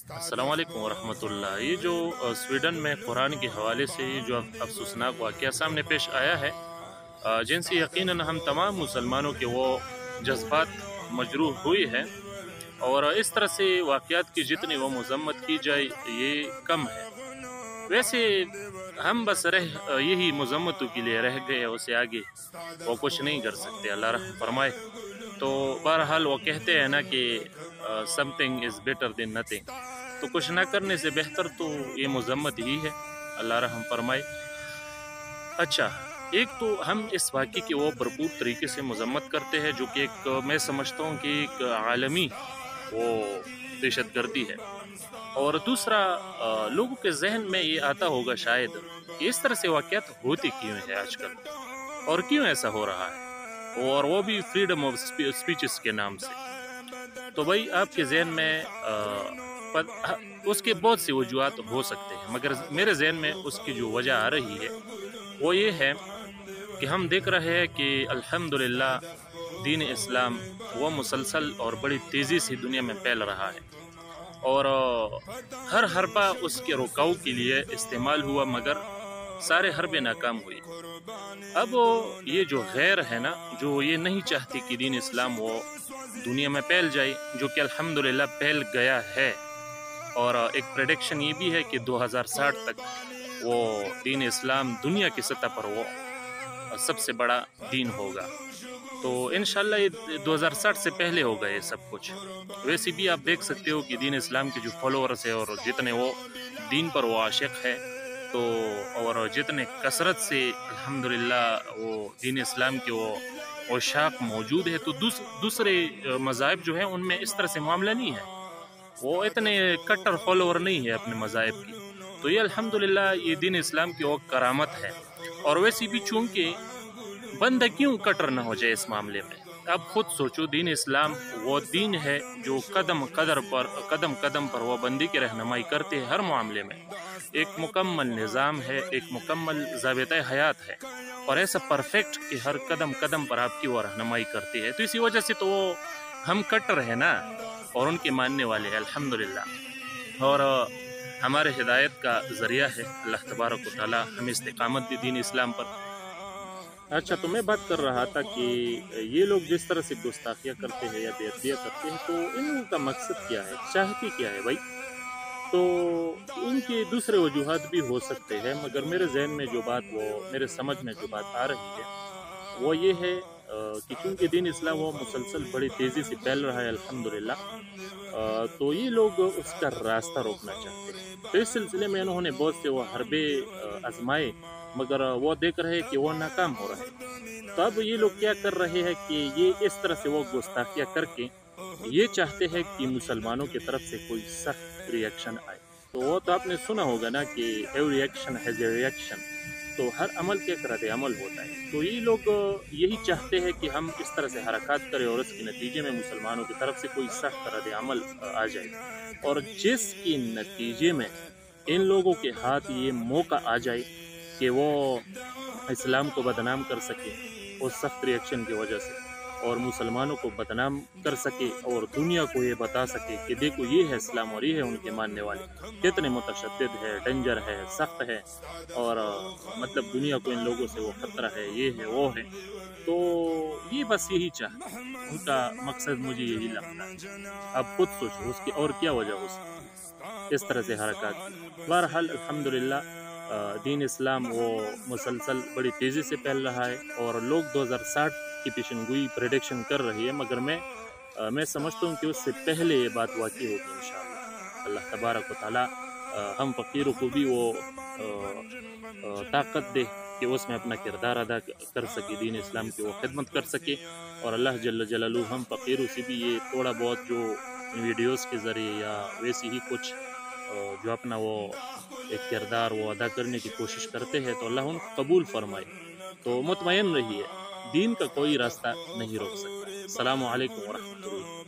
السلام علیکم ورحمۃ اللہ۔ یہ جو سویڈن میں قرآن کے حوالے سے جو افسوسناک واقعہ سامنے پیش آیا ہے، جن سے یقیناً ہم تمام مسلمانوں کے وہ جذبات مجروح ہوئے ہیں، اور اس طرح سے واقعات کی جتنی وہ مذمت کی جائے یہ کم ہے۔ ویسے ہم بس یہی مذمتوں کے لیے رہ گئے، اسے آگے وہ کچھ نہیں کر سکتے، اللہ رحم فرمائے۔ تو بہرحال وہ کہتے ہیں نا کہ some thing is better than nothing, تو کچھ نہ کرنے سے بہتر تو یہ مذمت ہی ہے، اللہ رحم فرمائے۔ اچھا، ایک تو ہم اس واقعے کی وہ بھرپور طریقے سے مذمت کرتے ہیں، جو کہ ایک میں سمجھتا ہوں کہ ایک عالمی وہ دہشت گردی ہے، اور دوسرا لوگوں کے ذہن میں یہ آتا ہوگا شاید کہ اس طرح سے واقعات ہوتے کیوں ہیں آج کل، اور کیوں ایسا ہو رہا ہے، اور وہ بھی فریڈم آف اسپیچز کے نام سے۔ تو بھائی آپ کے ذہن میں اس کے بہت سی وجوہات ہو سکتے ہیں، مگر میرے ذہن میں اس کی جو وجہ آ رہی ہے وہ یہ ہے کہ ہم دیکھ رہے ہیں کہ الحمدللہ دین اسلام وہ مسلسل اور بڑی تیزی سے دنیا میں پھیل رہا ہے، اور ہر حربہ اس کے رکاؤ کے لیے استعمال ہوا، مگر سارے حربیں ناکام ہوئی۔ اب یہ جو غیر ہے نا، جو یہ نہیں چاہتی کہ دین اسلام وہ دنیا میں پھیل جائے، جو کہ الحمدللہ پھیل گیا ہے، اور ایک پریڈکشن یہ بھی ہے کہ 2060 تک وہ دین اسلام دنیا کی سطح پر وہ سب سے بڑا دین ہوگا۔ تو انشاءاللہ یہ 2060 سے پہلے ہوگا یہ سب کچھ۔ ویسے بھی آپ دیکھ سکتے ہو کہ دین اسلام کے جو فالوورز ہیں اور جتنے وہ دین پر وہ عاشق ہے، تو اور جتنے کثرت سے الحمدللہ وہ دین اسلام کے وہ عشاق موجود ہے، تو دوسرے مذاہب جو ہیں ان میں اس طرح سے معاملہ نہیں ہے، وہ اتنے کٹر فالوور نہیں ہے اپنے مذاہب کی۔ تو یہ الحمدللہ یہ دین اسلام کی وہ کرامت ہے، اور ویسے بھی چونکہ بندہ کیوں کٹر نہ ہو جائے اس معاملے میں۔ اب خود سوچو، دین اسلام وہ دین ہے جو قدم قدم پر وہ بندی کی رہنمائی کرتے ہیں ہر معاملے میں، ایک مکمل نظام ہے، ایک مکمل ضابطۂ حیات ہے، اور ایسا پرفیکٹ کہ ہر قدم پر آپ کی وہ رہنمائی کرتی ہے۔ تو اسی وجہ سے تو وہ ہم کٹر ہیں نا، اور ان کے ماننے والے ہیں الحمدللہ، اور ہمارے ہدایت کا ذریعہ ہے اللہ تبارک و تعالی ہمیں استقامت دی دین اسلام پر۔ اچھا، تو میں بات کر رہا تھا کہ یہ لوگ جس طرح سے گستاخیاں کرتے ہیں یا بے ادبیاں کرتے ہیں، تو ان کا مقصد کیا ہے، چاہتی کیا ہے بھائی؟ تو ان کے دوسرے وجوہات بھی ہو سکتے ہیں، مگر میرے ذہن میں جو بات میرے سمجھ میں جو بات آ رہی ہے وہ یہ ہے کہ چونکہ دین اسلام وہ مسلسل بڑی تیزی سے پھیل رہا ہے الحمدللہ، تو یہ لوگ اس کا راستہ روکنا چاہتے ہیں۔ تو اس سلسلے میں انہوں نے بہت سے وہ حربے آزمائے، مگر وہ دیکھ رہے کہ وہ ناکام ہو رہے ہیں۔ تو اب یہ لوگ کیا کر رہے ہیں کہ یہ اس طرح سے وہ گستاخیاں کر کے یہ چاہتے ہیں کہ مسلمانوں کی طرف سے کوئی سخت ری ایکشن آئے۔ تو وہ تو آپ نے سنا ہوگا نا کہ every action has a reaction, تو ہر عمل کے ایک رد عمل ہوتا ہے۔ تو یہ لوگ یہی چاہتے ہیں کہ ہم اس طرح سے حرکات کریں اور اس کے نتیجے میں مسلمانوں کی طرف سے کوئی سخت رد عمل آ جائے، اور جس کے نتیجے میں ان لوگوں کے ہاتھ یہ موقع آ جائے کہ وہ اسلام کو بدنام کر سکے اس سخت ری ایکشن کی وجہ سے، اور مسلمانوں کو بدنام کر سکے، اور دنیا کو یہ بتا سکے کہ دیکھو یہ ہے اسلام اور یہ ہے ان کے ماننے والے، کتنے متشدد ہے، ڈینجر ہے، سخت ہے، اور مطلب دنیا کو ان لوگوں سے وہ خطرہ ہے، یہ ہے وہ ہے۔ تو یہ بس یہی چاہتا ہے، ان کا مقصد مجھے یہی لگتا ہے۔ اب خود سوچو اس کی اور کیا وجہ ہو سکتی اس طرح سے حرکات کی۔ بہرحال الحمدللہ دین اسلام وہ مسلسل بڑی تیزی سے پھیل رہا ہے، اور لوگ 2060 کی پیشن گوئی پریڈکشن کر رہی ہے، مگر میں سمجھتا ہوں کہ اس سے پہلے یہ بات واقع ہوگی انشاءاللہ۔ اللہ تبارک و تعالی ہم فقیروں کو بھی وہ طاقت دے کہ اس میں اپنا کردار ادا کر سکے، دین اسلام کی وہ خدمت کر سکے، اور اللہ جل جلالہ ہم فقیروں سے بھی یہ تھوڑا بہت جو ویڈیوز کے ذریعے یا ویسی ہی کچھ جو اپنا وہ ایک کردار وہ ادا کرنے کی کوشش کرتے ہیں، تو اللہ ان کو قبول فرمائے۔ تو مطمئن رہیے، دین کا کوئی راستہ نہیں روک سکتا۔ السلام علیکم ورحمۃ اللہ۔